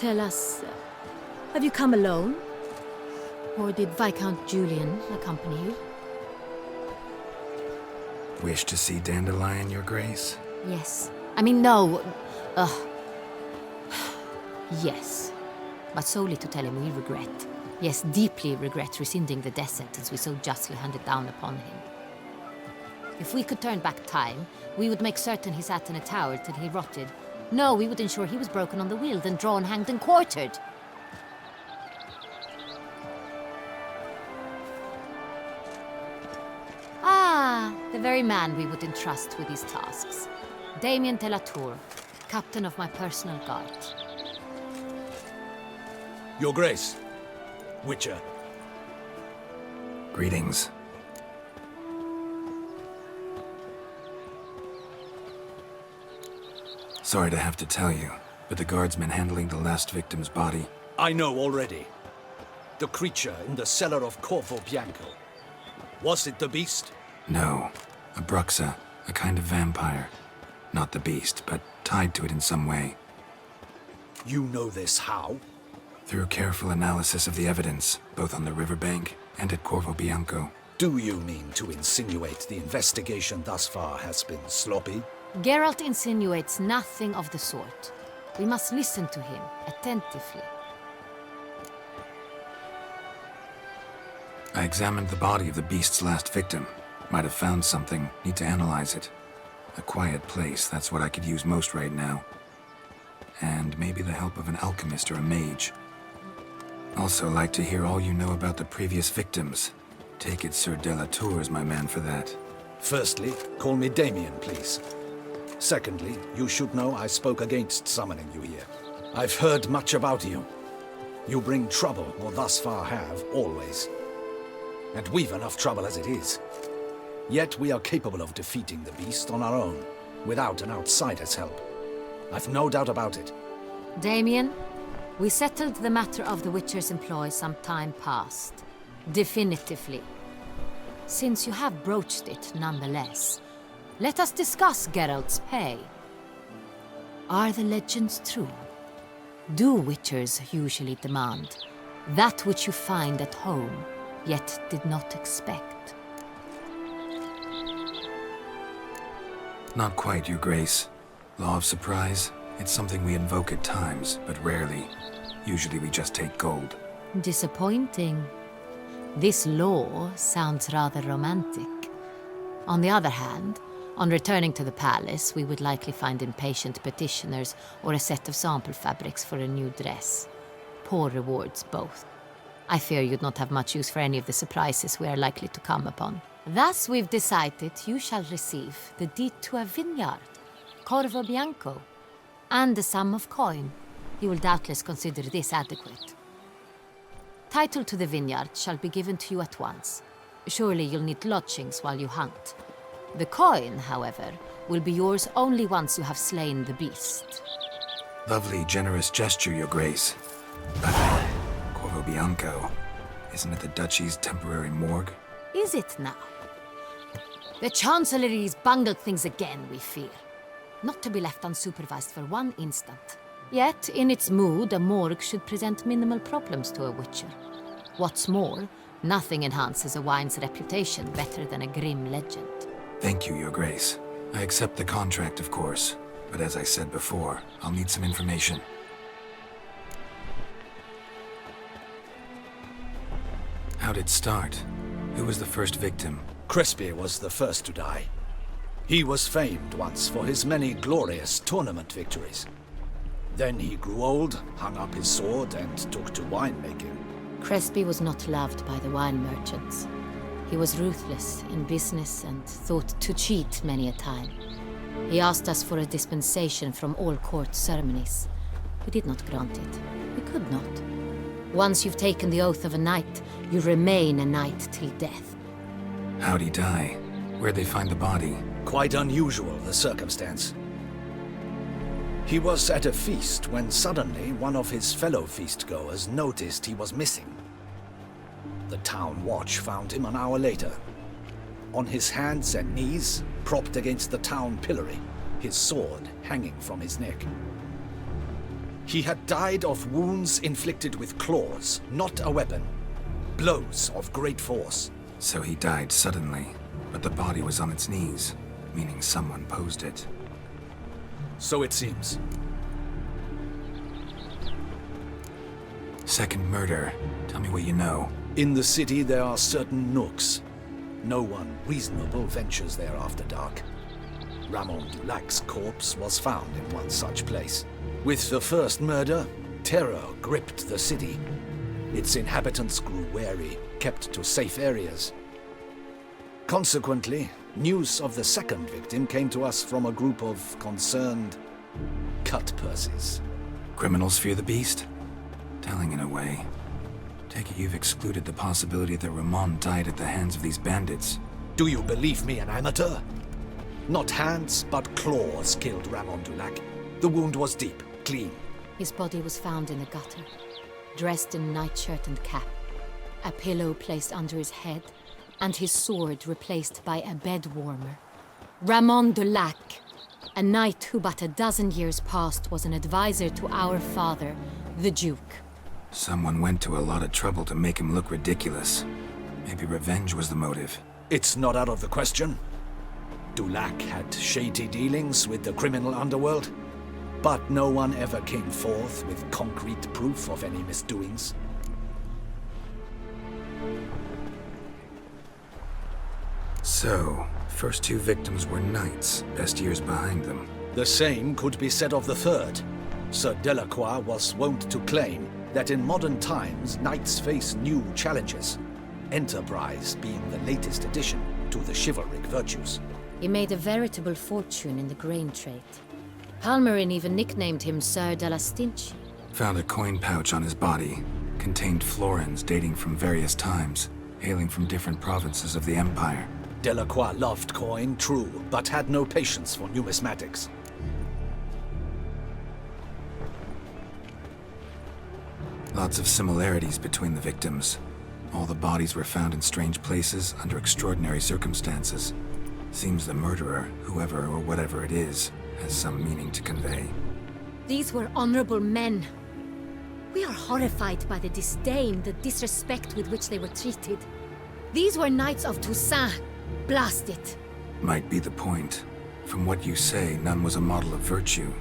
tell us, have you come alone? Or did Viscount Julian accompany you? Wish to see Dandelion, Your Grace? Yes. I mean, no. Yes. But solely to tell him we regret. Yes, deeply regret rescinding the death sentence we so justly handed down upon him. If we could turn back time, we would make certain he sat in a tower till he rotted. No, we would ensure he was broken on the wheel, then drawn, hanged, and quartered. Ah, the very man we would entrust with these tasks. Damien de la Tour, captain of my personal guard. Your Grace. Witcher. Greetings. Sorry to have to tell you, but the guardsman handling the last victim's body... I know already. The creature in the cellar of Corvo Bianco. Was it the beast? No. A Bruxa, a kind of vampire. Not the beast, but tied to it in some way. You know this how? Through careful analysis of the evidence, both on the riverbank and at Corvo Bianco. Do you mean to insinuate the investigation thus far has been sloppy? Geralt insinuates nothing of the sort. We must listen to him attentively. I examined the body of the beast's last victim. Might have found something. Need to analyze it. A quiet place, that's what I could use most right now. And maybe the help of an alchemist or a mage. Also like to hear all you know about the previous victims. Take it Sir de la Tour is my man for that. Firstly, call me Damien, please. Secondly, you should know I spoke against summoning you here. I've heard much about you. You bring trouble, or thus far have, always. And we've enough trouble as it is. Yet we are capable of defeating the beast on our own, without an outsider's help. I've no doubt about it. Damien, we settled the matter of the Witcher's employ some time past. Definitively. Since you have broached it nonetheless, let us discuss Geralt's pay. Are the legends true? Do Witchers usually demand that which you find at home, yet did not expect? Not quite, Your Grace. Law of surprise, it's something we invoke at times, but rarely. Usually we just take gold. Disappointing. This law sounds rather romantic. On the other hand, on returning to the palace, we would likely find impatient petitioners or a set of sample fabrics for a new dress. Poor rewards, both. I fear you'd not have much use for any of the surprises we are likely to come upon. Thus, we've decided you shall receive the deed to a vineyard, Corvo Bianco, and a sum of coin. You will doubtless consider this adequate. Title to the vineyard shall be given to you at once. Surely you'll need lodgings while you hunt. The coin, however, will be yours only once you have slain the beast. Lovely, generous gesture, Your Grace. But Corvo Bianco, isn't it the Duchy's temporary morgue? Is it now? The Chancellery's bungled things again, we fear. Not to be left unsupervised for one instant. Yet, in its mood, a morgue should present minimal problems to a Witcher. What's more, nothing enhances a wine's reputation better than a grim legend. Thank you, Your Grace. I accept the contract, of course. But as I said before, I'll need some information. How'd it start? Who was the first victim? Crespi was the first to die. He was famed once for his many glorious tournament victories. Then he grew old, hung up his sword, and took to winemaking. Crespi was not loved by the wine merchants. He was ruthless in business and thought to cheat many a time. He asked us for a dispensation from all court ceremonies. We did not grant it. We could not. Once you've taken the oath of a knight, you remain a knight till death. How'd he die? Where'd they find the body? Quite unusual, the circumstance. He was at a feast when suddenly one of his fellow feastgoers noticed he was missing. The town watch found him an hour later. On his hands and knees, propped against the town pillory, his sword hanging from his neck. He had died of wounds inflicted with claws, not a weapon. Blows of great force. So he died suddenly, but the body was on its knees, meaning someone posed it. So it seems. Second murder. Tell me what you know. In the city there are certain nooks. No one reasonable ventures there after dark. Ramon Dulac's corpse was found in one such place. With the first murder, terror gripped the city. Its inhabitants grew wary, kept to safe areas. Consequently, news of the second victim came to us from a group of concerned cut-purses. Criminals fear the beast? Telling in a way. Take it you've excluded the possibility that Ramon died at the hands of these bandits. Do you believe me an amateur? Not hands, but claws killed Ramon Dulac. The wound was deep, clean. His body was found in a gutter, dressed in nightshirt and cap, a pillow placed under his head, and his sword replaced by a bed warmer. Ramon Dulac, a knight who but a dozen years past was an advisor to our father, the Duke. Someone went to a lot of trouble to make him look ridiculous. Maybe revenge was the motive. It's not out of the question. Dulac had shady dealings with the criminal underworld, but no one ever came forth with concrete proof of any misdoings. So, first two victims were knights, best years behind them. The same could be said of the third. Sir Delacroix was wont to claim that in modern times knights face new challenges, enterprise being the latest addition to the chivalric virtues. He made a veritable fortune in the grain trade. Palmerin even nicknamed him Sir de la Stinchi. Found a coin pouch on his body. Contained florins dating from various times, hailing from different provinces of the Empire. Delacroix loved coin, true, but had no patience for numismatics. Lots of similarities between the victims. All the bodies were found in strange places under extraordinary circumstances. Seems the murderer, whoever or whatever it is, has some meaning to convey. These were honorable men. We are horrified by the disdain, the disrespect with which they were treated. These were knights of Toussaint. Blast it. Might be the point. From what you say, none was a model of virtue.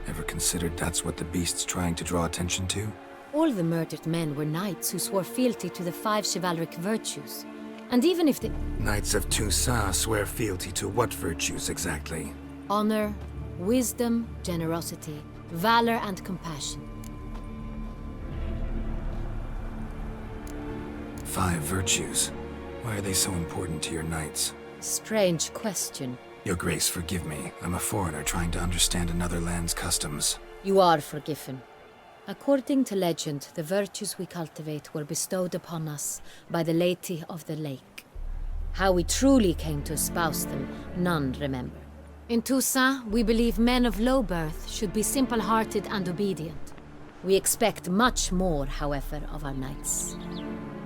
Ever considered that's what the beast's trying to draw attention to? All the murdered men were knights who swore fealty to the 5 chivalric virtues. And even if the... Knights of Toussaint swear fealty to what virtues exactly? Honor, wisdom, generosity, valor, and compassion. 5 virtues. Why are they so important to your knights? Strange question. Your Grace, forgive me. I'm a foreigner trying to understand another land's customs. You are forgiven. According to legend, the virtues we cultivate were bestowed upon us by the Lady of the Lake. How we truly came to espouse them, none remember. In Toussaint, we believe men of low birth should be simple-hearted and obedient. We expect much more, however, of our knights.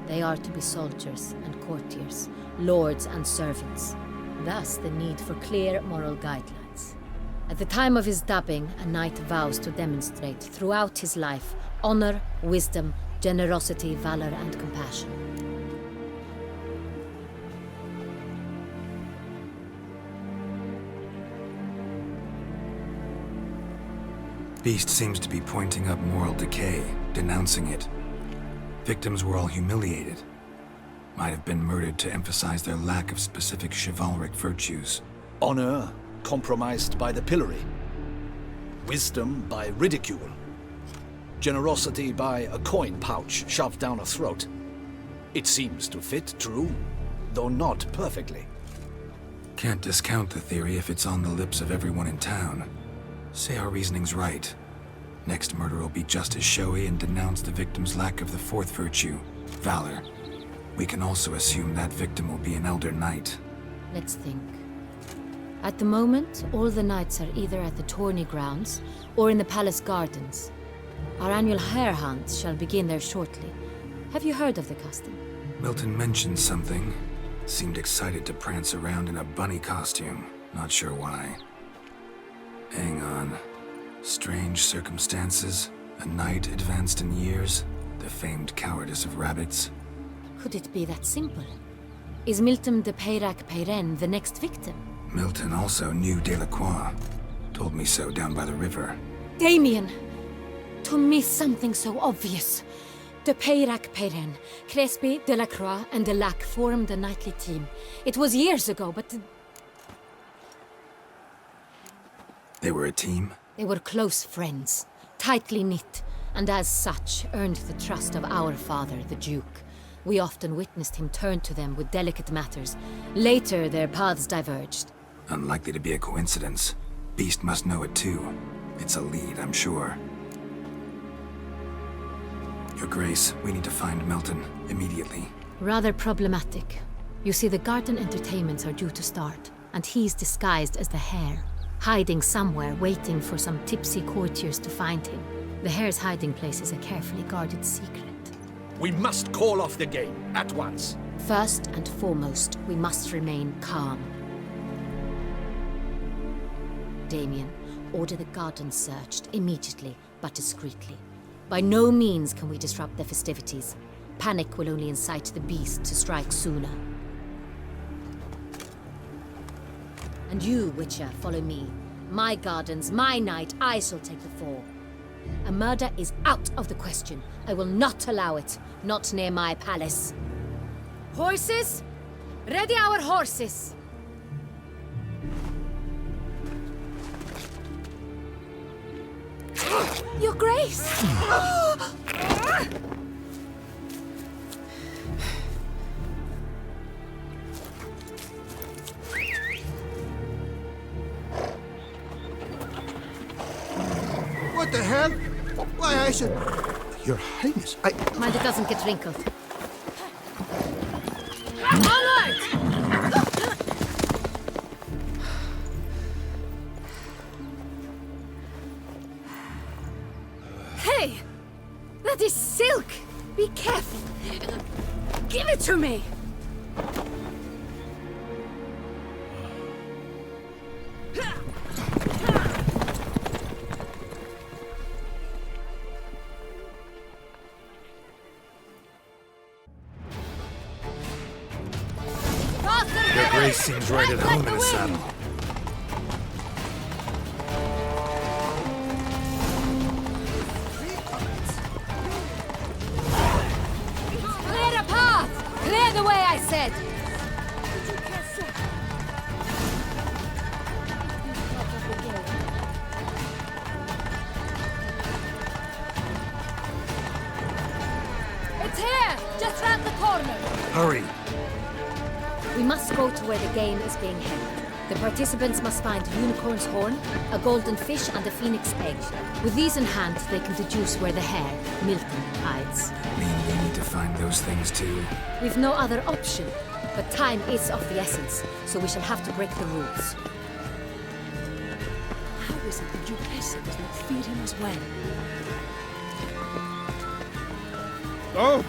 They are to be soldiers and courtiers, lords and servants. Thus, the need for clear moral guidelines. At the time of his dubbing, a knight vows to demonstrate throughout his life honor, wisdom, generosity, valor, and compassion. Beast seems to be pointing up moral decay, denouncing it. Victims were all humiliated. Might have been murdered to emphasize their lack of specific chivalric virtues. Honor compromised by the pillory. Wisdom by ridicule. Generosity by a coin pouch shoved down a throat. It seems to fit, true, though not perfectly. Can't discount the theory if it's on the lips of everyone in town. Say our reasoning's right. Next murder will be just as showy and denounce the victim's lack of the 4th virtue, valor. We can also assume that victim will be an elder knight. Let's think. At the moment, all the knights are either at the tourney grounds or in the palace gardens. Our annual hare hunt shall begin there shortly. Have you heard of the custom? Milton mentioned something. Seemed excited to prance around in a bunny costume. Not sure why. Hang on. Strange circumstances. A knight advanced in years, the famed cowardice of rabbits. Could it be that simple? Is Milton de Peyrac Peyren the next victim? Milton also knew Delacroix. Told me so down by the river. Damien! To me, something so obvious. De Peyrac Peyren, Crespi, Delacroix, and Delac formed a knightly team. It was years ago, but They were a team? they were close friends, tightly knit, and as such earned the trust of our father, the Duke. We often witnessed him turn to them with delicate matters. Later, their paths diverged. Unlikely to be a coincidence. Beast must know it too. It's a lead, I'm sure. Your Grace, we need to find Milton immediately. Rather problematic. You see, the garden entertainments are due to start, and he's disguised as the Hare, hiding somewhere, waiting for some tipsy courtiers to find him. The Hare's hiding place is a carefully guarded secret. We must call off the game, at once. First and foremost, we must remain calm. Damien, order the garden searched immediately, but discreetly. By no means can we disrupt the festivities. Panic will only incite the beast to strike sooner. And you, Witcher, follow me. My gardens, my night, I shall take the fall. A murder is out of the question. I will not allow it. Not near my palace. Horses? Ready our horses! Your Grace! What the hell? Why, I should... Your Highness, Mind it doesn't get wrinkled. Onward! Hey! That is silk! Be careful! Give it to me! Your Grace seems right at home in the saddle. Clear a path! Clear the way, I said! It's here! Just round the corner! Hurry! We must go to where the game is being held. The participants must find a unicorn's horn, a golden fish, and a phoenix egg. With these in hand, they can deduce where the Hare, Milton, hides. Mean we need to find those things too? We've no other option, but time is of the essence, so we shall have to break the rules. How is it the Duchessa does not feed him as well? Oh!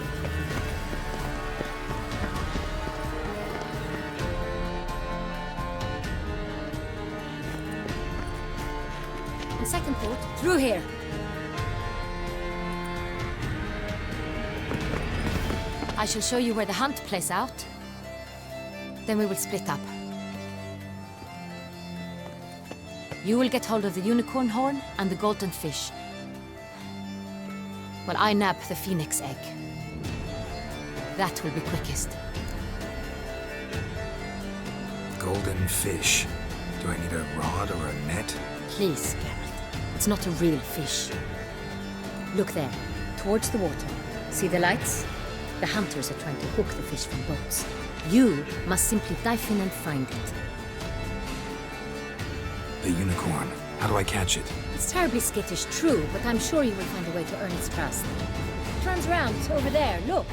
On second thought, through here. I shall show you where the hunt plays out. Then we will split up. You will get hold of the unicorn horn and the golden fish, while I nab the phoenix egg. That will be quickest. Golden fish. Do I need a rod or a net? Please, Geralt. It's not a real fish. Look there, towards the water. See the lights? The hunters are trying to hook the fish from boats. You must simply dive in and find it. The unicorn. How do I catch it? It's terribly skittish, true, but I'm sure you will find a way to earn its trust. It runs round, over there, look.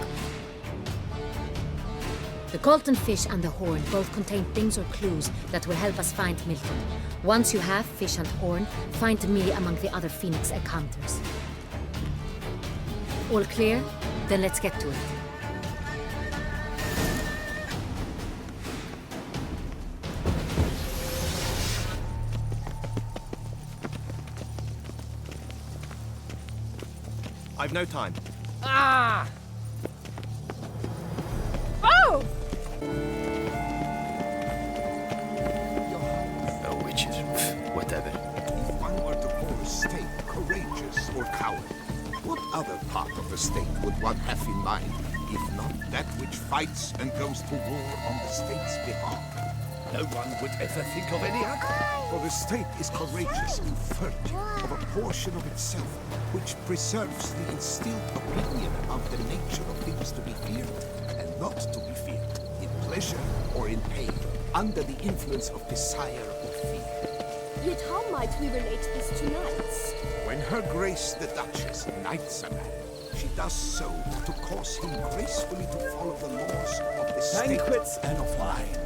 The golden fish and the horn both contain things or clues that will help us find Milton. Once you have fish and horn, find me among the other phoenix egg hunters. All clear? Then let's get to it. I've no time. Ah! Oh! Oh, witches. Whatever. If one were to call a state courageous or coward, what other part of the state would one have in mind, if not that which fights and goes to war on the state's behalf? No one would ever think of any other. For the state is courageous in virtue of a portion of itself which preserves the instilled opinion of the nature of things to be feared and not to be feared, in pleasure or in pain, under the influence of desire or fear. Yet how might we relate this to knights? When Her Grace the Duchess knights a man, she does so to cause him gracefully to follow the laws of the state. Banquets and of wine.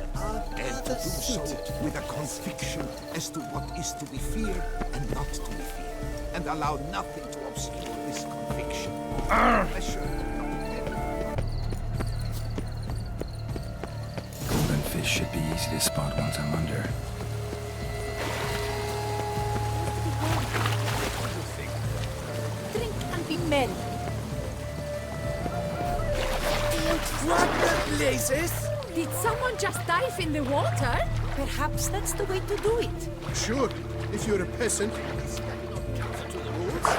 And to do so with a conviction as to what is to be feared and not to be feared, and allow nothing to obscure this conviction. Pleasure, not pain. Golden fish should be easy to spot once I'm under. Drink and be merry. What the blazes? Did someone just dive in the water? Perhaps that's the way to do it. Sure, if you're a peasant. To the rules.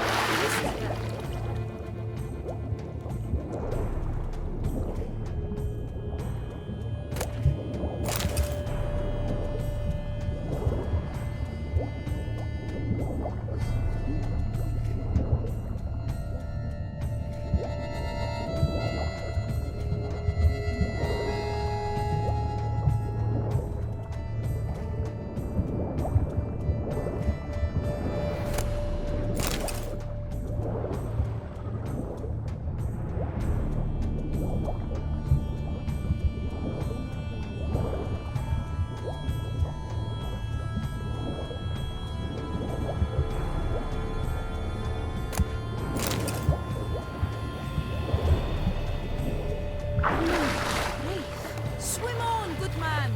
Swim on, good man.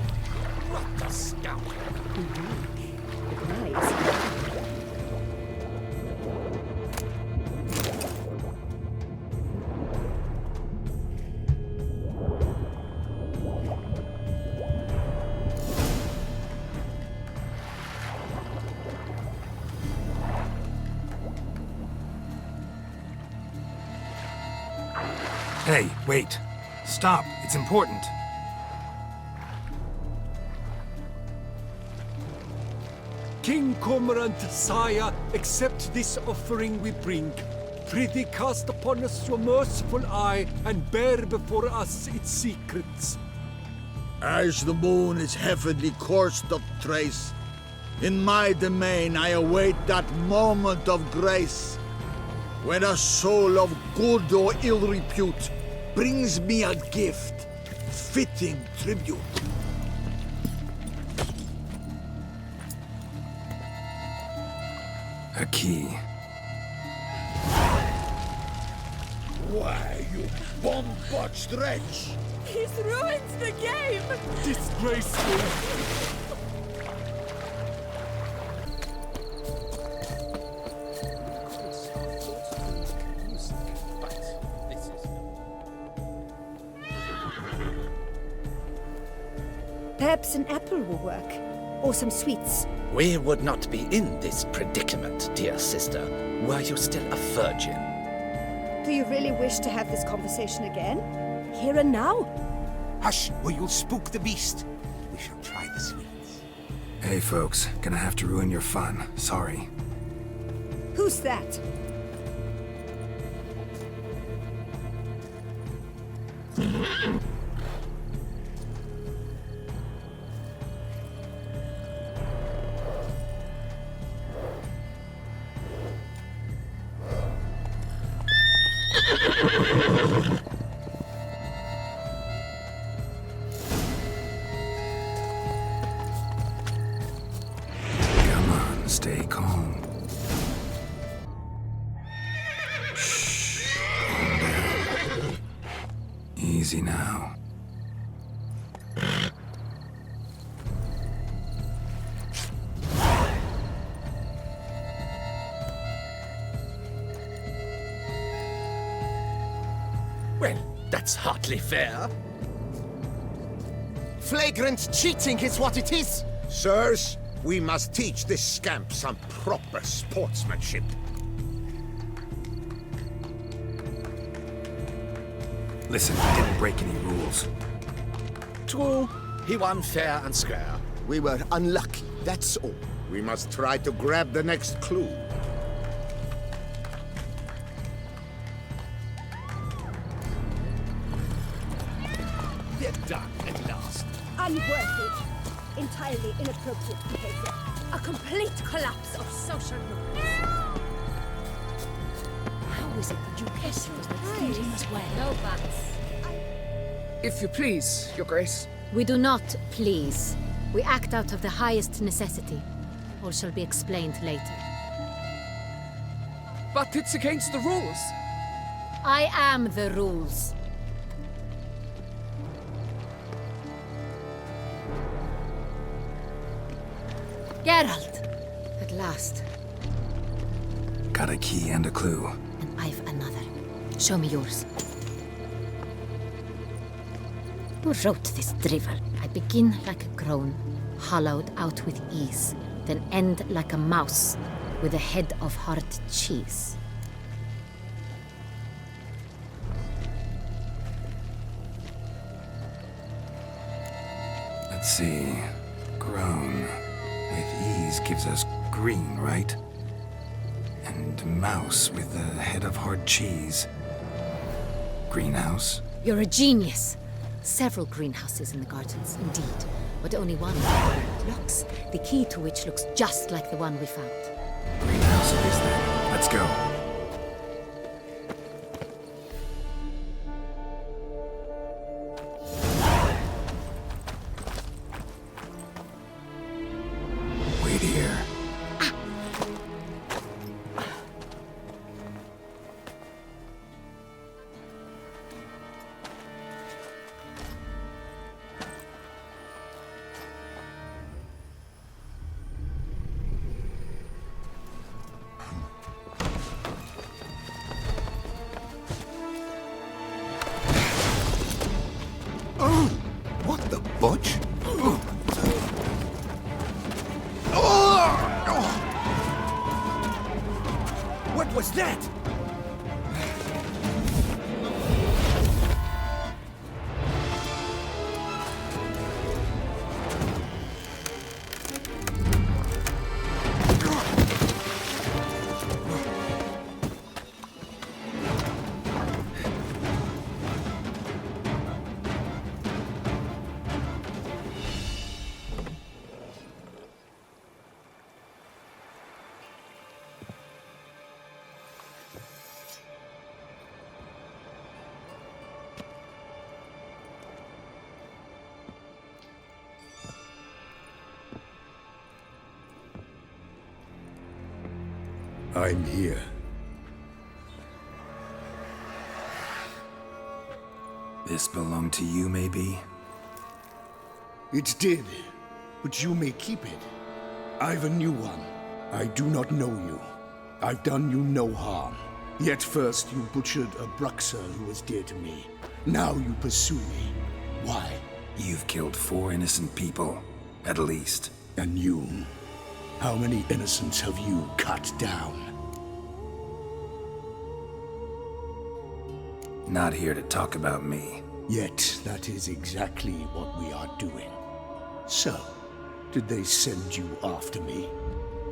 What a scout! Hey, wait. Stop. It's important. King Cormorant, sire, accept this offering we bring. Prithee cast upon us your merciful eye and bear before us its secrets. As the moon its heavenly course doth trace, in my domain I await that moment of grace, when a soul of good or ill repute brings me a gift, fitting tribute. A key. Why, you bomb-botched wretch! He's ruined the game! Disgraceful! Perhaps an apple will work. Or some sweets. We would not be in this predicament, dear sister, were you still a virgin. Do you really wish to have this conversation again? Here and now? Hush, or you'll spook the beast. We shall try the sweets. Hey, folks. Gonna have to ruin your fun. Sorry. Who's that? Come on, stay calm. Shh. Calm down. Easy now. Well, that's hardly fair. Flagrant cheating is what it is! Sirs, we must teach this scamp some proper sportsmanship. Listen, he didn't break any rules. True, he won fair and square. We were unlucky, that's all. We must try to grab the next clue. They're done at last. Unworthy. Entirely inappropriate behavior. A complete collapse of social norms. How is it that you peasants that feed him as well? No buts. If you please, Your Grace. We do not please. We act out of the highest necessity. All shall be explained later. But it's against the rules. I am the rules. Geralt! At last. Got a key and a clue. And I've another. Show me yours. Who wrote this drivel? I begin like a crone, hollowed out with ease, then end like a mouse, with a head of hard cheese. Let's see. Grown. With ease gives us green, right? And mouse with the head of hard cheese. Greenhouse? You're a genius! Several greenhouses in the gardens, indeed, but only one locks, the key to which looks just like the one we found. Greenhouse it is then. Let's go. Wait here. What the butch? What was that? I'm here. This belonged to you, maybe? It did, but you may keep it. I've a new one. I do not know you. I've done you no harm. Yet first you butchered a Bruxer who was dear to me. Now you pursue me. Why? You've killed 4 innocent people, at least. And you? How many innocents have you cut down? Not here to talk about me. Yet that is exactly what we are doing. So, did they send you after me?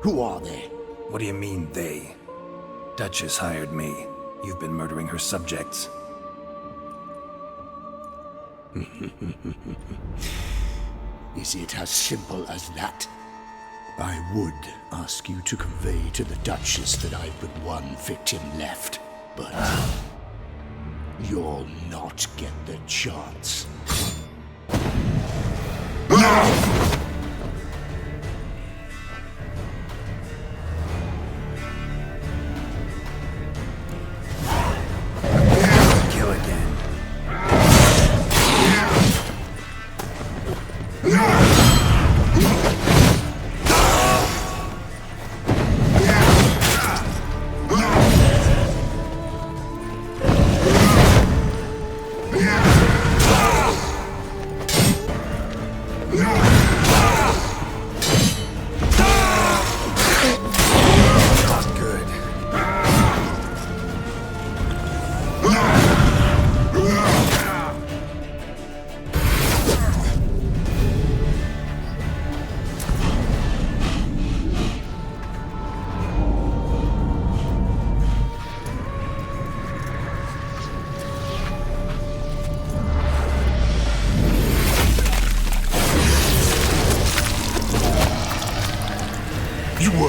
Who are they? What do you mean, they? Duchess hired me. You've been murdering her subjects. Is it as simple as that? I would ask you to convey to the Duchess that I've but one victim left, but you'll not get the chance. Kill again.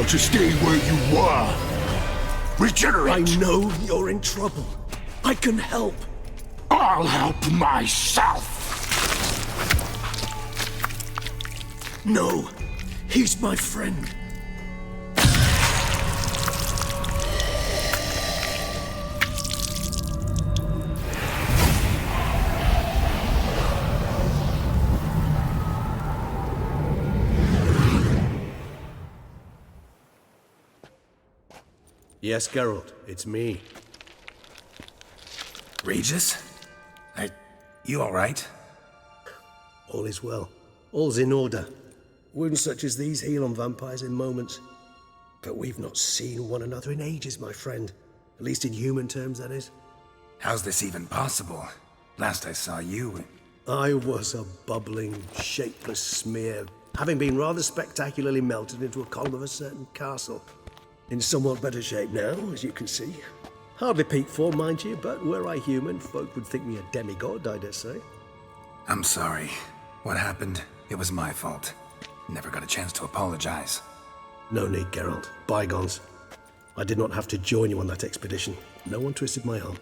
want to stay where you were. Regenerate! I know you're in trouble. I can help. I'll help myself! No, he's my friend. Yes, Geralt, it's me. Regis? You alright? All is well. All's in order. Wounds such as these heal on vampires in moments. But we've not seen one another in ages, my friend. At least in human terms, that is. How's this even possible? Last I saw you... I was a bubbling, shapeless smear, having been rather spectacularly melted into a column of a certain castle. In somewhat better shape now, as you can see. Hardly peak form, mind you, but were I human, folk would think me a demigod, I dare say. I'm sorry. What happened? It was my fault. Never got a chance to apologize. No need, Geralt. Bygones. I did not have to join you on that expedition. No one twisted my arm.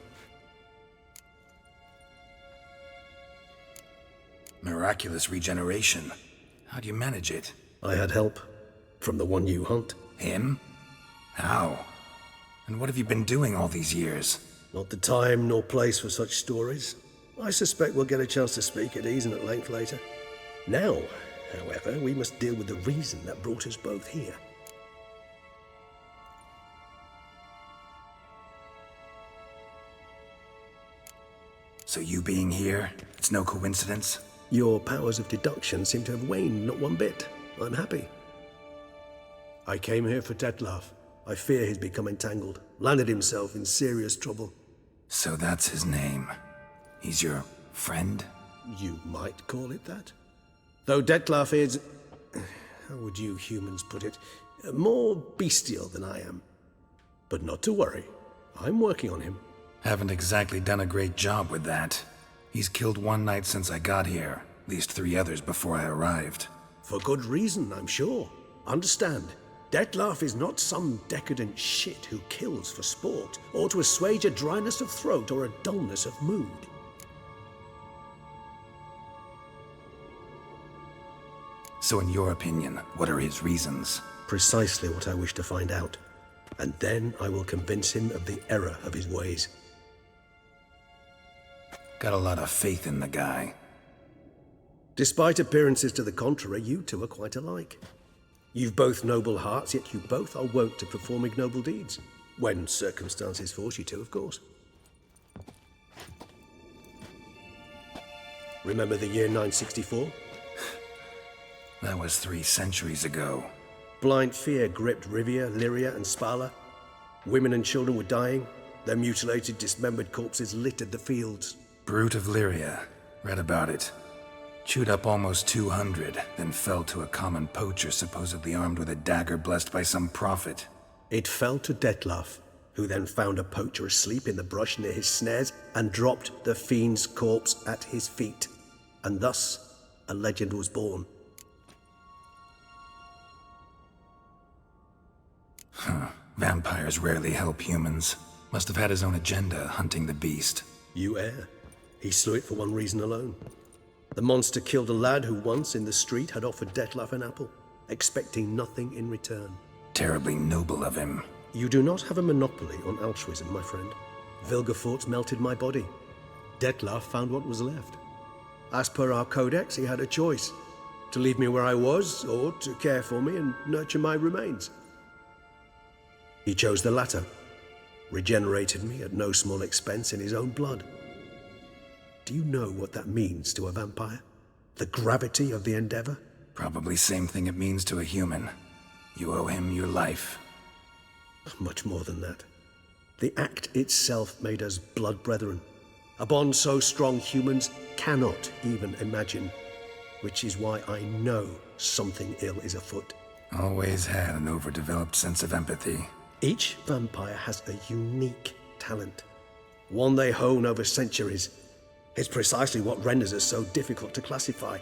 Miraculous regeneration. How do you manage it? I had help. From the one you hunt. Him? How? And what have you been doing all these years? Not the time nor place for such stories. I suspect we'll get a chance to speak at ease and at length later. Now, however, we must deal with the reason that brought us both here. So you being here, it's no coincidence? Your powers of deduction seem to have waned not one bit. I'm happy. I came here for Dettlaff. I fear he's become entangled, landed himself in serious trouble. So that's his name. He's your friend? You might call it that. Though Dettlaff is... how would you humans put it? More bestial than I am. But not to worry. I'm working on him. Haven't exactly done a great job with that. He's killed one knight since I got here. At least 3 others before I arrived. For good reason, I'm sure. Understand, Dettlaff is not some decadent shit who kills for sport, or to assuage a dryness of throat or a dullness of mood. So in your opinion, what are his reasons? Precisely what I wish to find out. And then I will convince him of the error of his ways. Got a lot of faith in the guy. Despite appearances to the contrary, you two are quite alike. You've both noble hearts, yet you both are wont to perform ignoble deeds. When circumstances force you to, of course. Remember the year 964? That was 3 centuries ago. Blind fear gripped Rivia, Lyria, and Spala. Women and children were dying. Their mutilated, dismembered corpses littered the fields. Brute of Lyria. Read about it. Chewed up almost 200, then fell to a common poacher supposedly armed with a dagger blessed by some prophet. It fell to Dettlaff, who then found a poacher asleep in the brush near his snares and dropped the fiend's corpse at his feet. And thus, a legend was born. Vampires rarely help humans. Must have had his own agenda, hunting the beast. You err. He slew it for one reason alone. The monster killed a lad who once, in the street, had offered Dettlaff an apple, expecting nothing in return. Terribly noble of him. You do not have a monopoly on altruism, my friend. Vilgefortz melted my body. Dettlaff found what was left. As per our codex, he had a choice. To leave me where I was, or to care for me and nurture my remains. He chose the latter. Regenerated me at no small expense in his own blood. Do you know what that means to a vampire? The gravity of the endeavor? Probably same thing it means to a human. You owe him your life. Much more than that. The act itself made us blood brethren. A bond so strong humans cannot even imagine. Which is why I know something ill is afoot. Always had an overdeveloped sense of empathy. Each vampire has a unique talent. One they hone over centuries. It's precisely what renders us so difficult to classify.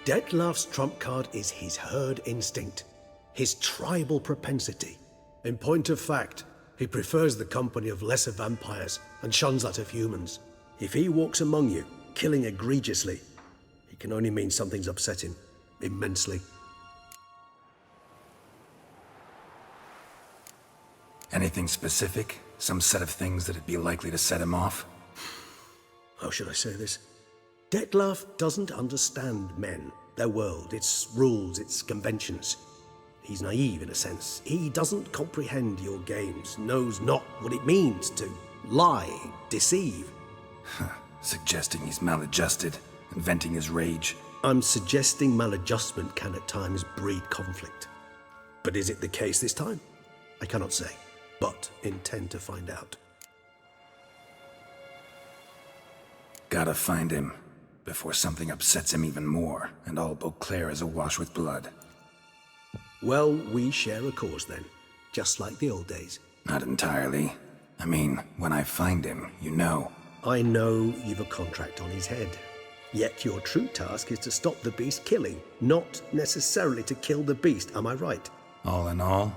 Dettlaff's trump card is his herd instinct. His tribal propensity. In point of fact, he prefers the company of lesser vampires and shuns that of humans. If he walks among you, killing egregiously, it can only mean something's upset him immensely. Anything specific? Some set of things that'd be likely to set him off? How should I say this? Dettlaff doesn't understand men, their world, its rules, its conventions. He's naive in a sense. He doesn't comprehend your games, knows not what it means to lie, deceive. Suggesting he's maladjusted, and venting his rage. I'm suggesting maladjustment can at times breed conflict. But is it the case this time? I cannot say, but intend to find out. Gotta find him, before something upsets him even more, and all Beauclair is awash with blood. Well, we share a cause then, just like the old days. Not entirely. I mean, when I find him, you know. I know you've a contract on his head. Yet your true task is to stop the beast killing, not necessarily to kill the beast, am I right? All in all,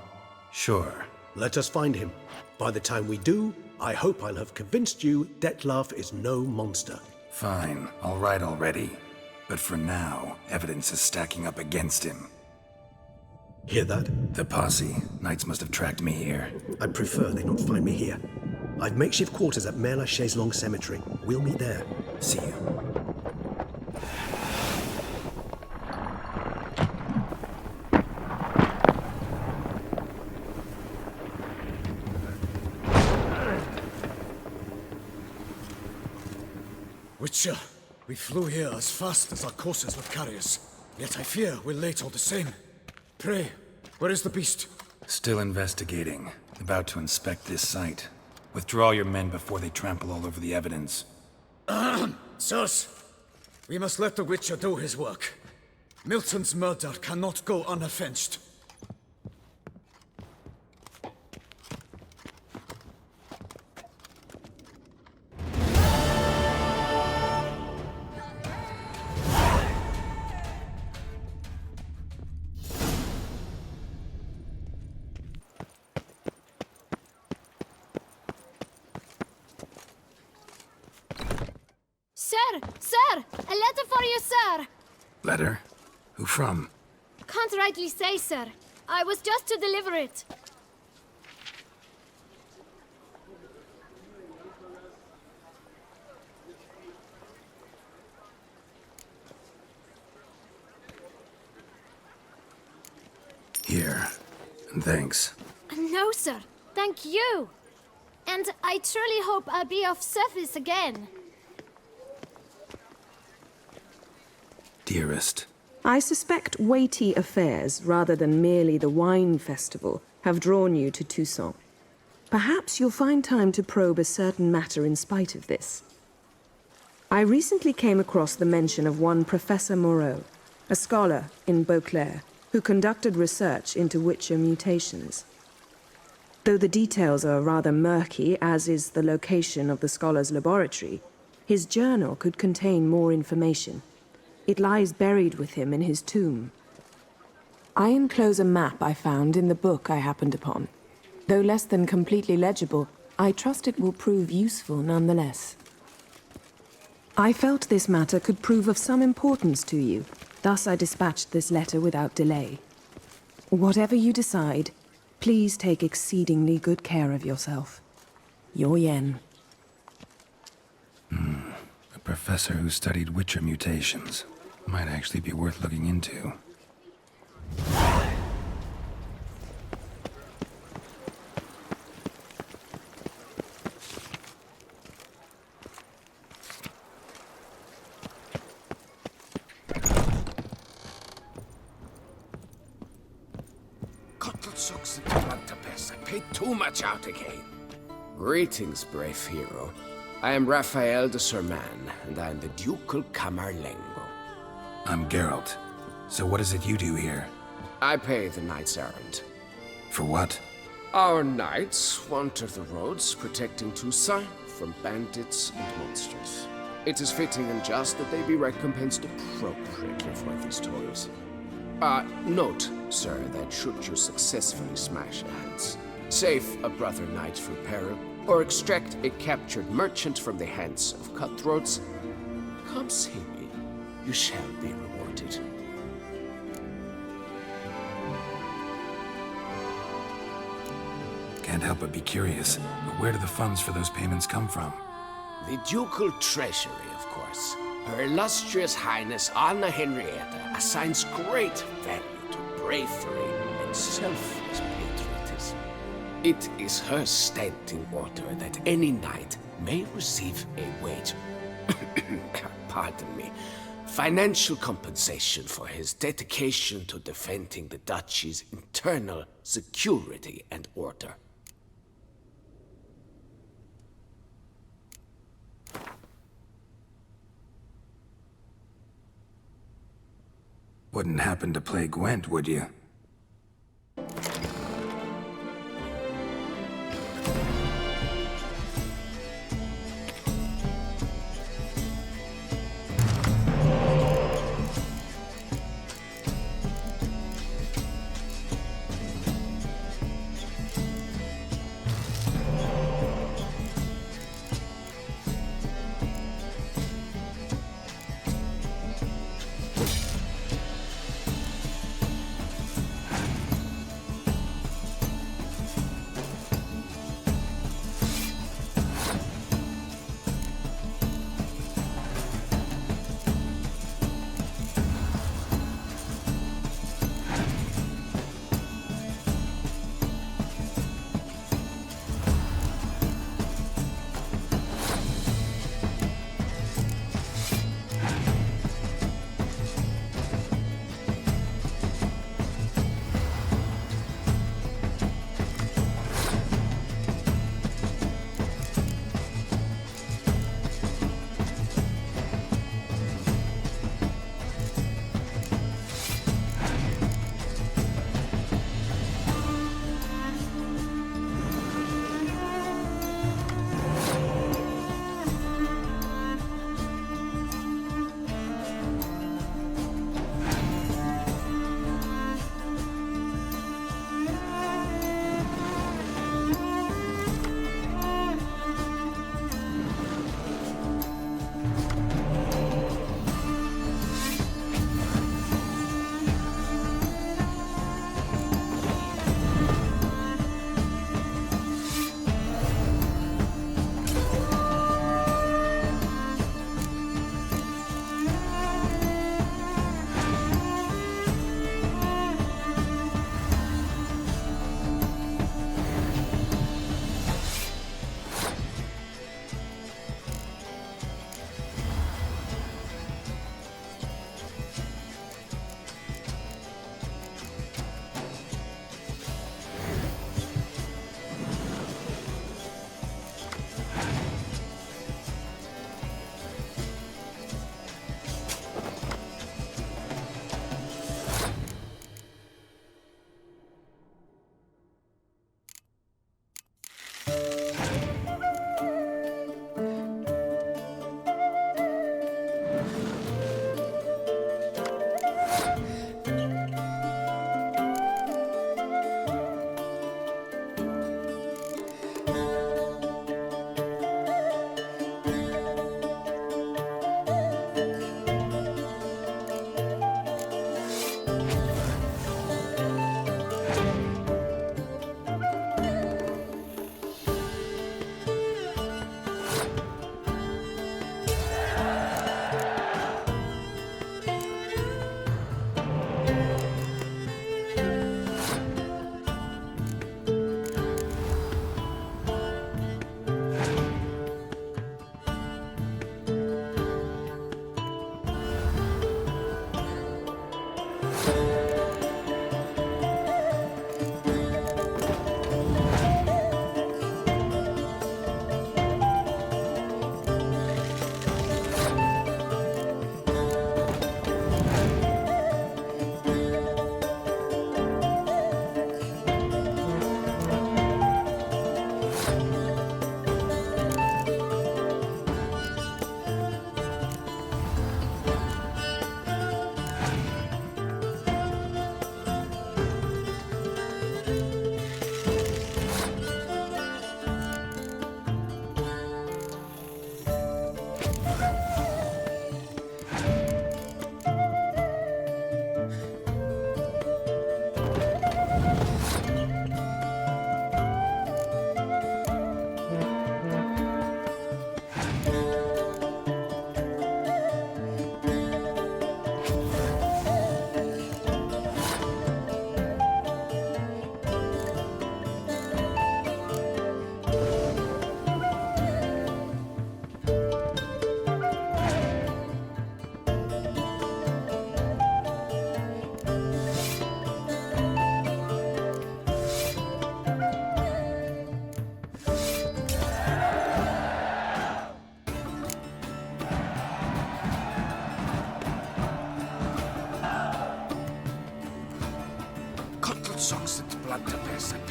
sure. Let us find him. By the time we do, I hope I'll have convinced you Dettlaff is no monster. Fine, all right already. But for now, evidence is stacking up against him. Hear that? The posse. Knights must have tracked me here. I prefer they not find me here. I've makeshift quarters at Mère Lachaise Long Cemetery. We'll meet there. See you. Witcher, we flew here as fast as our courses would carry us. Yet I fear we're late all the same. Pray, where is the beast? Still investigating. About to inspect this site. Withdraw your men before they trample all over the evidence. Sirs, we must let the Witcher do his work. Milton's murder cannot go unavenged. Sir! A letter for you, sir! Letter? Who from? Can't rightly say, sir. I was just to deliver it. Here. And thanks. No, sir. Thank you. And I truly hope I'll be of service again. Dearest. I suspect weighty affairs, rather than merely the wine festival, have drawn you to Toussaint. Perhaps you'll find time to probe a certain matter in spite of this. I recently came across the mention of one Professor Moreau, a scholar in Beauclair, who conducted research into Witcher mutations. Though the details are rather murky, as is the location of the scholar's laboratory, his journal could contain more information. It lies buried with him in his tomb. I enclose a map I found in the book I happened upon. Though less than completely legible, I trust it will prove useful nonetheless. I felt this matter could prove of some importance to you, thus I dispatched this letter without delay. Whatever you decide, please take exceedingly good care of yourself. Your Yen. A professor who studied Witcher mutations. Might actually be worth looking into. I paid too much out again. Greetings, brave hero. I am Raphael de Serman, and I am the Ducal Camerlengo. I'm Geralt. So what is it you do here? I pay the knight's errand. For what? Our knights wander the roads, protecting Toussaint from bandits and monsters. It is fitting and just that they be recompensed appropriately for these toils. Note, sir, that should you successfully smash hands, save a brother knight from peril, or extract a captured merchant from the hands of cutthroats, come see me. You shall be rewarded. Can't help but be curious, but where do the funds for those payments come from? The ducal treasury, of course. Her illustrious highness Anna Henrietta assigns great value to bravery and selfless patriotism. It is her standing order that any knight may receive a wage, pardon me, financial compensation for his dedication to defending the duchy's internal security and order. Wouldn't happen to play Gwent, would you?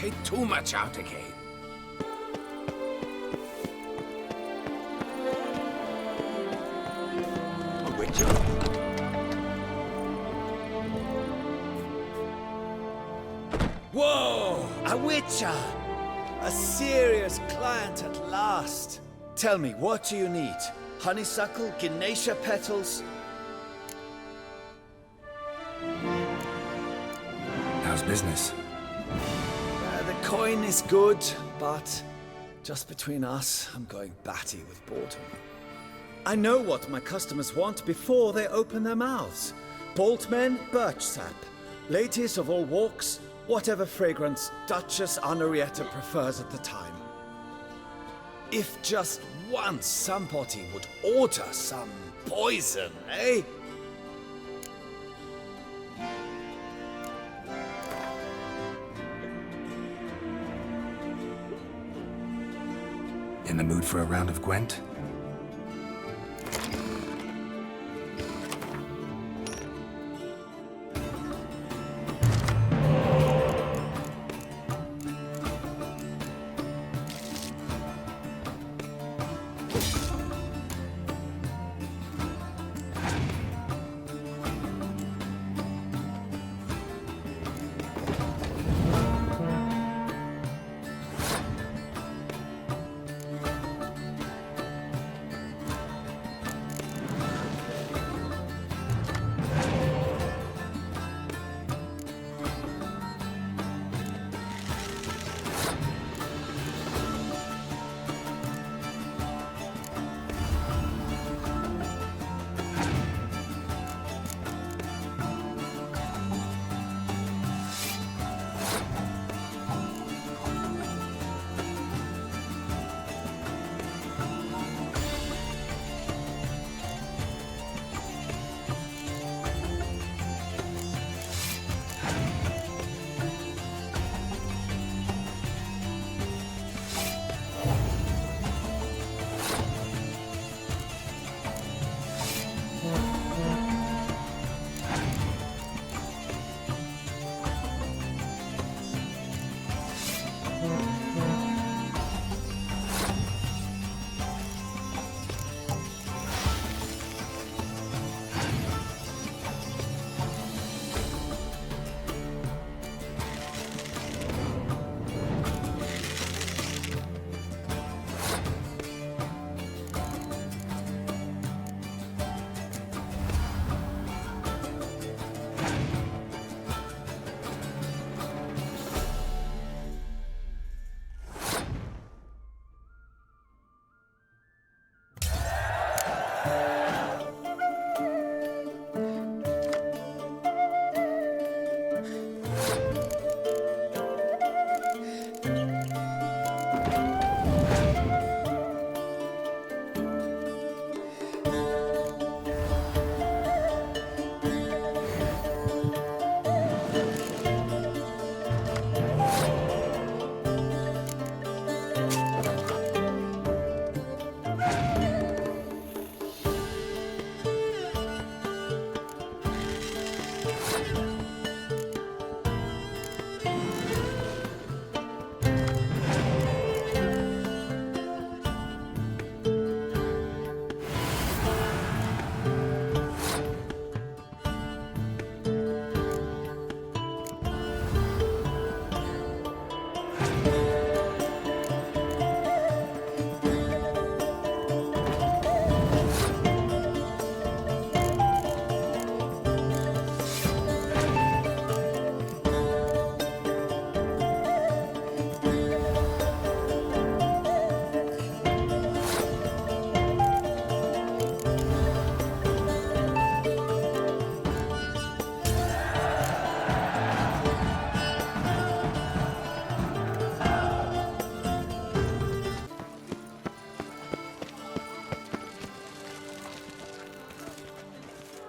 paid too much out again. A witcher? Whoa! A witcher! A serious client at last. Tell me, what do you need? Honeysuckle? Ganesha petals? How's business? The coin is good, but just between us, I'm going batty with boredom. I know what my customers want before they open their mouths. Boltmen, birch sap. Ladies of all walks, whatever fragrance Duchess Henrietta prefers at the time. If just once somebody would order some poison, eh? In the mood for a round of Gwent?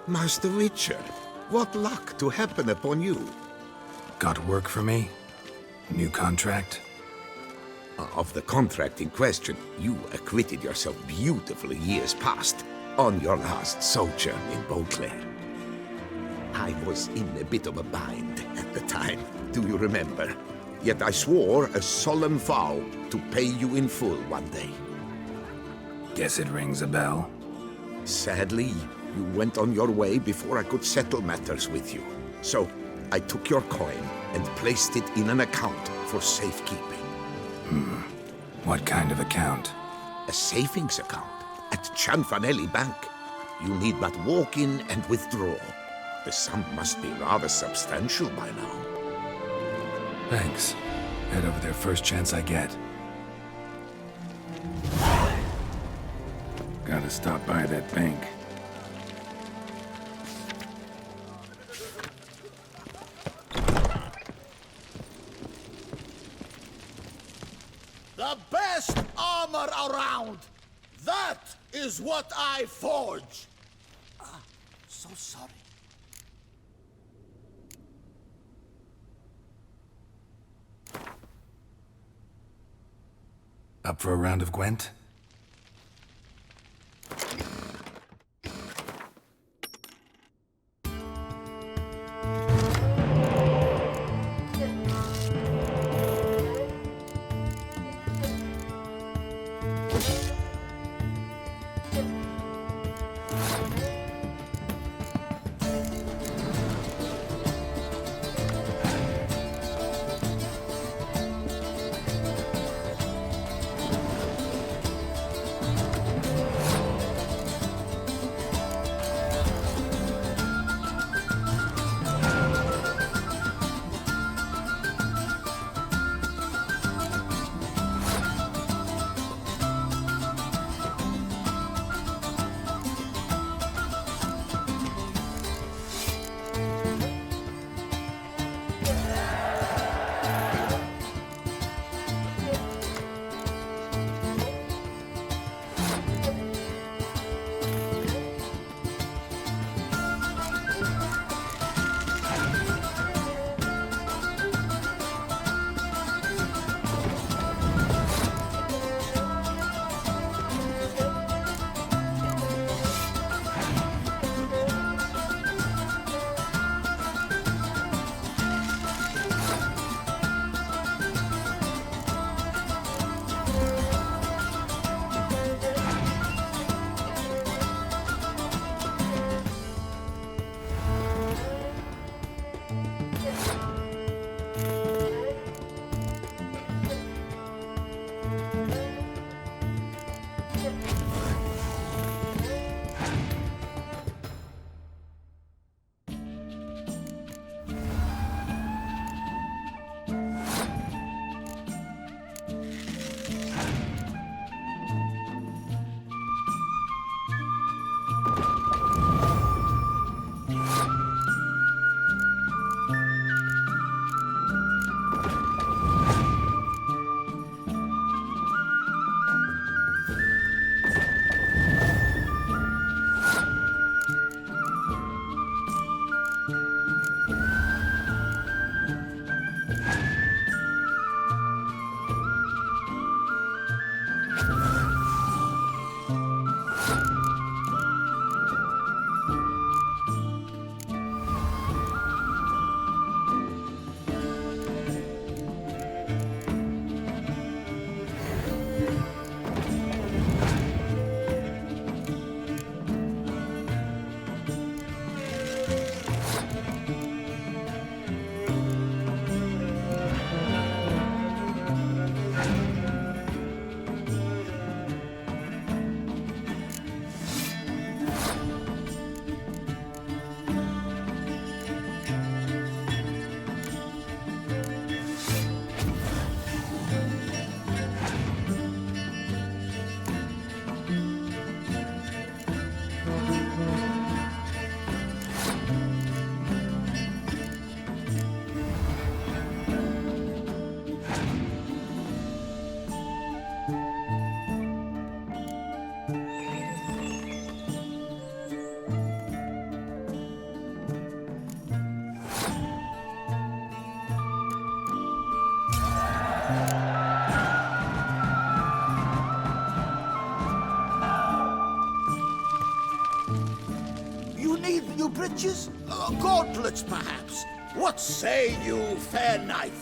Master Witcher, what luck to happen upon you. Got work for me? New contract? Of the contract in question, you acquitted yourself beautifully years past on your last sojourn in Beauclair. I was in a bit of a bind at the time, do you remember? Yet I swore a solemn vow to pay you in full one day. Guess it rings a bell. Sadly, you went on your way before I could settle matters with you. So, I took your coin and placed it in an account for safekeeping. What kind of account? A savings account at Cianfanelli Bank. You need but walk in and withdraw. The sum must be rather substantial by now. Thanks. Head over there first chance I get. Gotta stop by that bank. The best armor around! That is what I forge! So sorry. Up for a round of Gwent? New breeches? Gauntlets, perhaps? What say you, fair knight?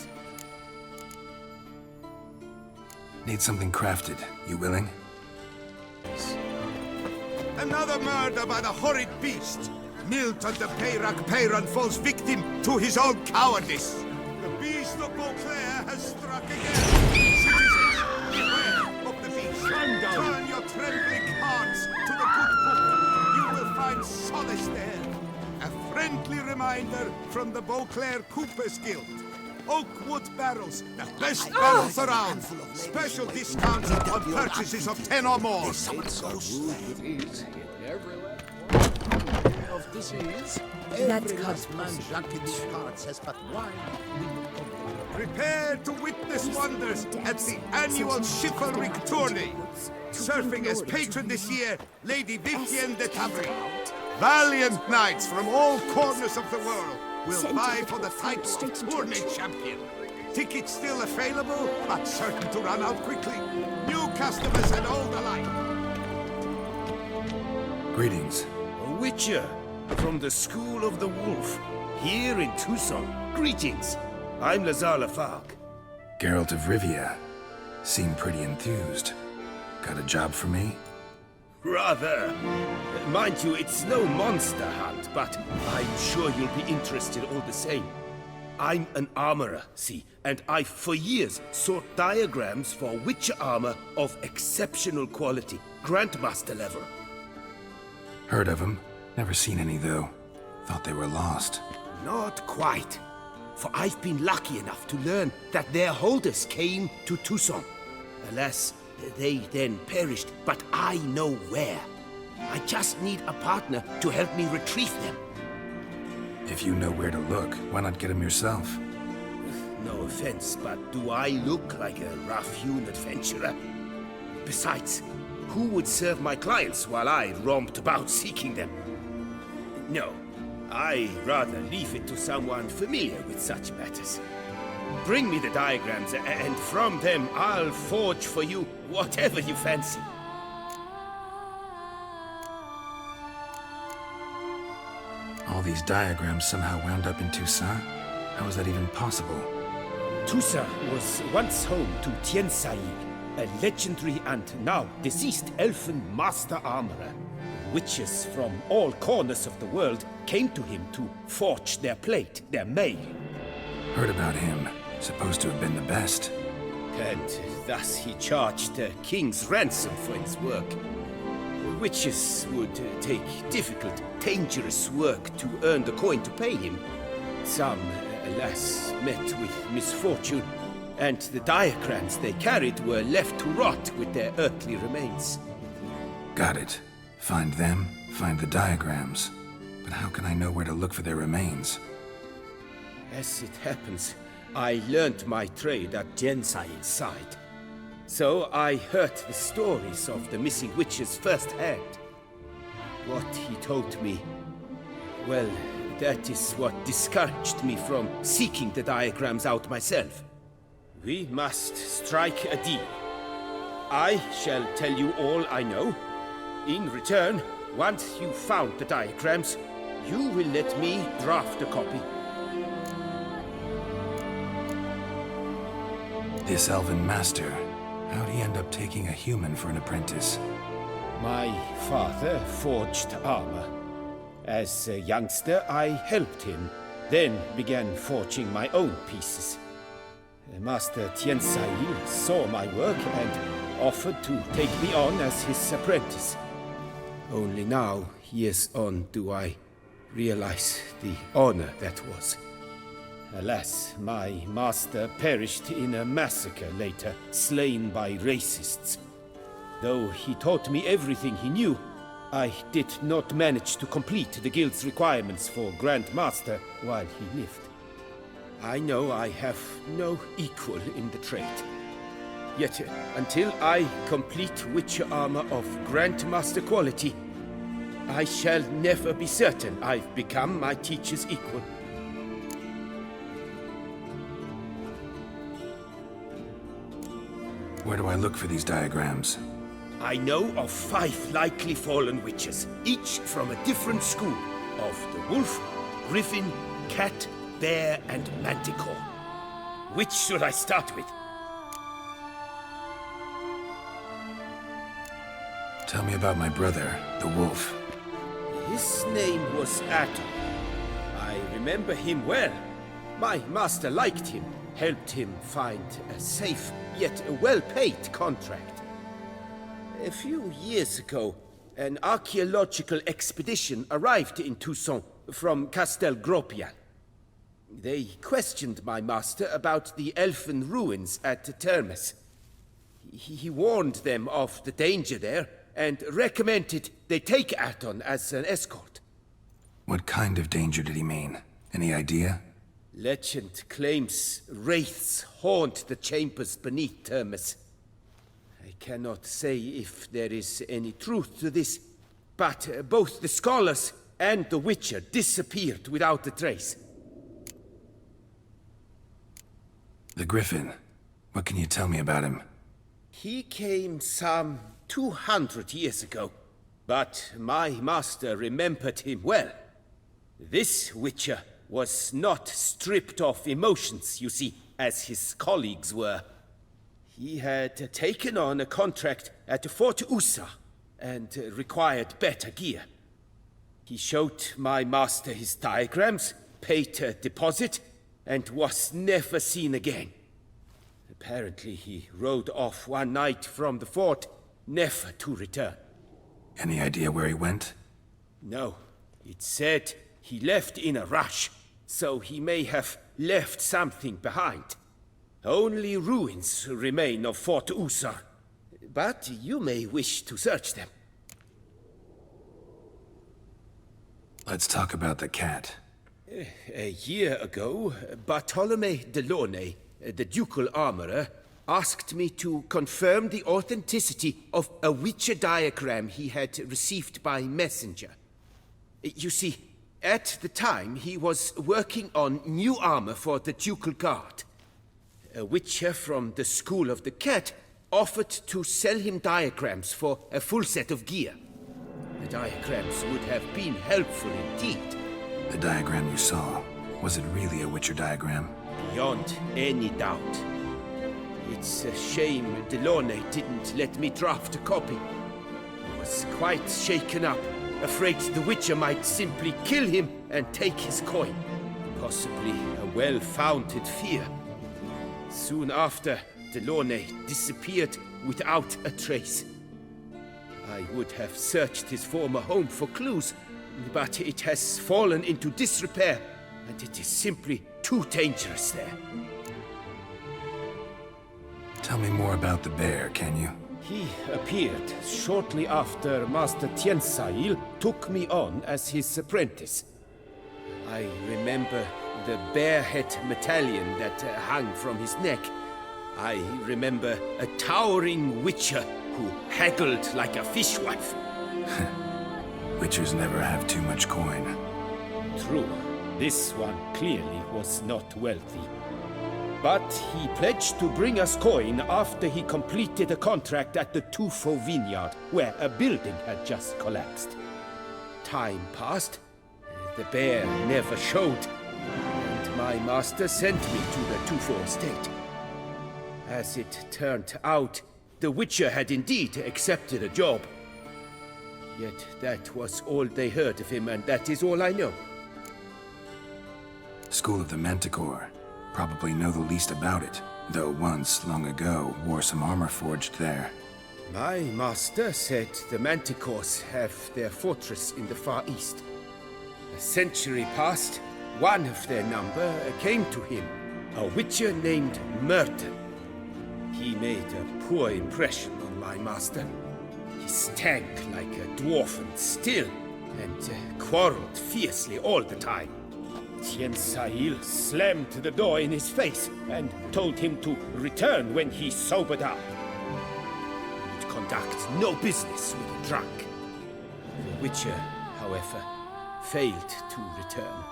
Need something crafted. You willing? Another murder by the horrid beast! Milton the Peyrac Peyran falls victim to his own cowardice! The beast of Beauclair has struck again! Citizens, beware of the beast! Turn your trembling hearts to the good book! You will find solace there! A friendly reminder from the Beauclair Coopers Guild. Oakwood barrels, the best barrels around. Special discounts on purchases of 10 or more. Of disease. That's cut. Prepare to witness wonders at the annual chivalric tourney. Surfing as patron this year, Lady Vivienne de Tabry. Valiant knights from all corners of the world will vie for the title of tourney champion. Tickets still available, but certain to run out quickly. New customers and old alike. Greetings. A witcher from the School of the Wolf, here in Tucson. Greetings. I'm Lazar Lafargue. Geralt of Rivia. Seem pretty enthused. Got a job for me? Rather. Mind you, it's no monster hunt, but I'm sure you'll be interested all the same. I'm an armorer, see, and I've for years sought diagrams for witcher armor of exceptional quality, Grandmaster level. Heard of them. Never seen any, though. Thought they were lost. Not quite. For I've been lucky enough to learn that their holders came to Tucson. Alas, they then perished, but I know where. I just need a partner to help me retrieve them. If you know where to look, why not get them yourself? No offense, but do I look like a rough-hewn adventurer? Besides, who would serve my clients while I romped about seeking them? No, I'd rather leave it to someone familiar with such matters. Bring me the diagrams, and from them I'll forge for you whatever you fancy. All these diagrams somehow wound up in Toussaint? How is that even possible? Toussaint was once home to Tiensail, a legendary and now deceased elfin master armorer. Witches from all corners of the world came to him to forge their plate, their mail. Heard about him. Supposed to have been the best. And thus he charged a king's ransom for his work. Witches would take difficult, dangerous work to earn the coin to pay him. Some, alas, met with misfortune, and the diagrams they carried were left to rot with their earthly remains. Got it. Find them, find the diagrams. But how can I know where to look for their remains? As it happens, I learned my trade at Tiensail's side. So I heard the stories of the missing witches firsthand. What he told me, well, that is what discouraged me from seeking the diagrams out myself. We must strike a deal. I shall tell you all I know. In return, once you've found the diagrams, you will let me draft a copy. This elven master, how'd he end up taking a human for an apprentice? My father forged armor. As a youngster, I helped him, then began forging my own pieces. Master Tiensail saw my work and offered to take me on as his apprentice. Only now, years on, do I realize the honor that was. Alas, my master perished in a massacre later, slain by racists. Though he taught me everything he knew, I did not manage to complete the guild's requirements for Grand Master while he lived. I know I have no equal in the trade. Yet, until I complete Witcher armor of Grandmaster quality, I shall never be certain I've become my teacher's equal. Where do I look for these diagrams? I know of 5 likely fallen witches, each from a different school of the wolf, griffin, cat, bear, and manticore. Which should I start with? Tell me about my brother, the wolf. His name was Aton. I remember him well. My master liked him, helped him find a safe, yet a well-paid contract. A few years ago, an archaeological expedition arrived in Toussaint from Castel Gropial. They questioned my master about the elfin ruins at Termes. He warned them of the danger there and recommended they take Aton as an escort. What kind of danger did he mean? Any idea? Legend claims wraiths haunt the chambers beneath Termes. I cannot say if there is any truth to this, but both the scholars and the Witcher disappeared without a trace. The Griffin. What can you tell me about him? He came some 200 years ago, but my master remembered him well. This Witcher was not stripped of emotions, you see, as his colleagues were. He had taken on a contract at Fort Usa and required better gear. He showed my master his diagrams, paid a deposit, and was never seen again. Apparently he rode off one night from the fort, never to return. Any idea where he went? No. It said he left in a rush, so he may have left something behind. Only ruins remain of Fort Usar, but you may wish to search them. Let's talk about the cat. A year ago, Bartolome de Launay, the ducal armorer, asked me to confirm the authenticity of a Witcher diagram he had received by messenger. You see, at the time he was working on new armor for the ducal guard. A Witcher from the School of the Cat offered to sell him diagrams for a full set of gear. The diagrams would have been helpful indeed. The diagram you saw, was it really a Witcher diagram? Beyond any doubt. It's a shame Delaunay didn't let me draft a copy. He was quite shaken up, afraid the Witcher might simply kill him and take his coin. Possibly a well-founded fear. Soon after, Delaunay disappeared without a trace. I would have searched his former home for clues, but it has fallen into disrepair, and it is simply too dangerous there. Tell me more about the bear, can you? He appeared shortly after Master Tiensail took me on as his apprentice. I remember the bear-head medallion that hung from his neck. I remember a towering Witcher who haggled like a fishwife. Witchers never have too much coin. True. This one clearly was not wealthy. But he pledged to bring us coin after he completed a contract at the Tufo vineyard, where a building had just collapsed. Time passed. The bear never showed, and my master sent me to the Tufo estate. As it turned out, the Witcher had indeed accepted a job. Yet that was all they heard of him, and that is all I know. School of the Manticore. Probably know the least about it, though once, long ago, wore some armor forged there. My master said the Manticores have their fortress in the Far East. A century passed, one of their number came to him, a Witcher named Merton. He made a poor impression on my master. He stank like a dwarfen still, and quarreled fiercely all the time. Tiensail slammed the door in his face and told him to return when he sobered up. He would conduct no business with a drunk. The Witcher, however, failed to return.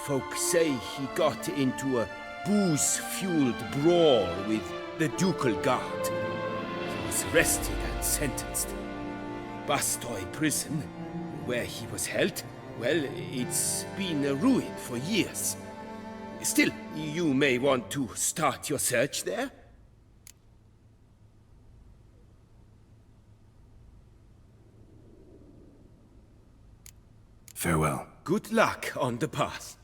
Folk say he got into a booze-fueled brawl with the ducal guard. He was arrested and sentenced. Bastoy prison, where he was held, well, it's been a ruin for years. Still, you may want to start your search there. Farewell. Good luck on the path.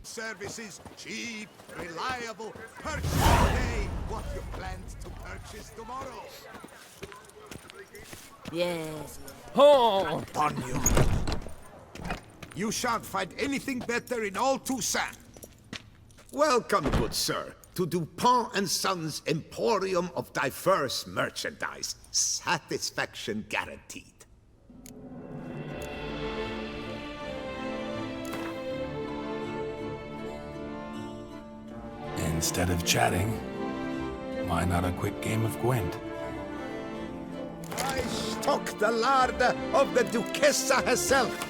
Services, cheap, reliable. Purchase today what you planned to purchase tomorrow. Yes. Oh! Upon you. You shan't find anything better in all Toussaint. Welcome, good sir, to Dupont and Sons' Emporium of diverse merchandise. Satisfaction guaranteed. Instead of chatting, why not a quick game of Gwent? I stock the larder of the Duchessa herself.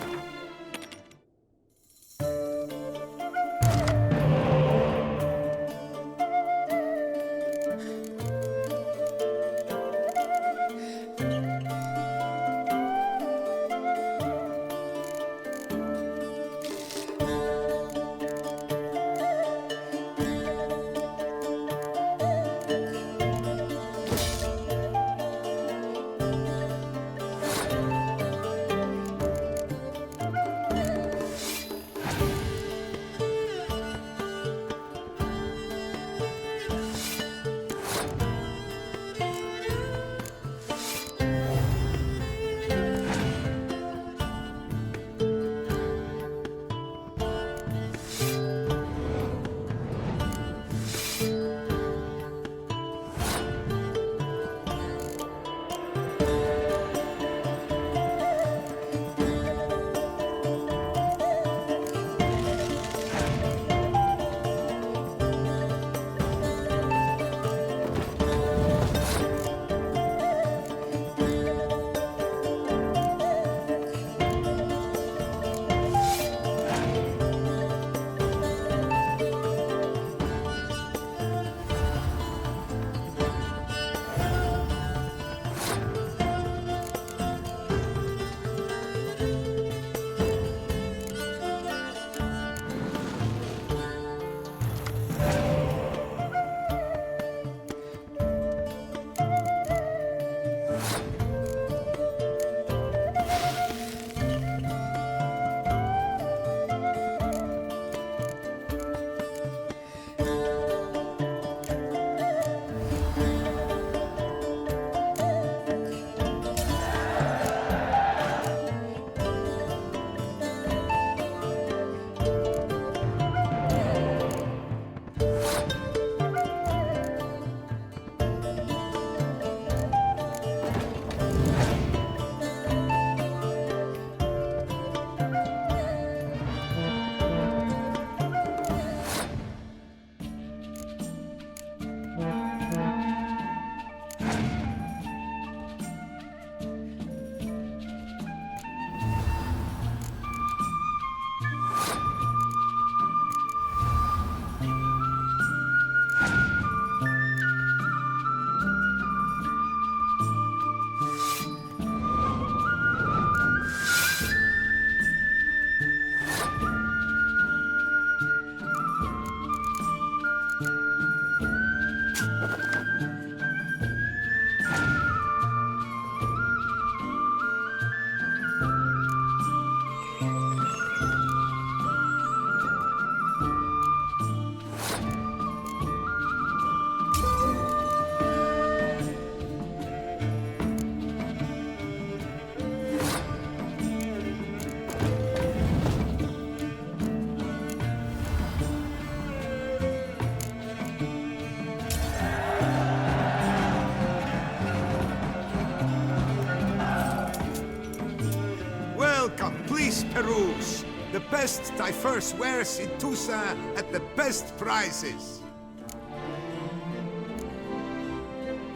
Please peruse. The best diverse wares in Toussaint at the best prices.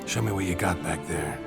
Show me what you got back there.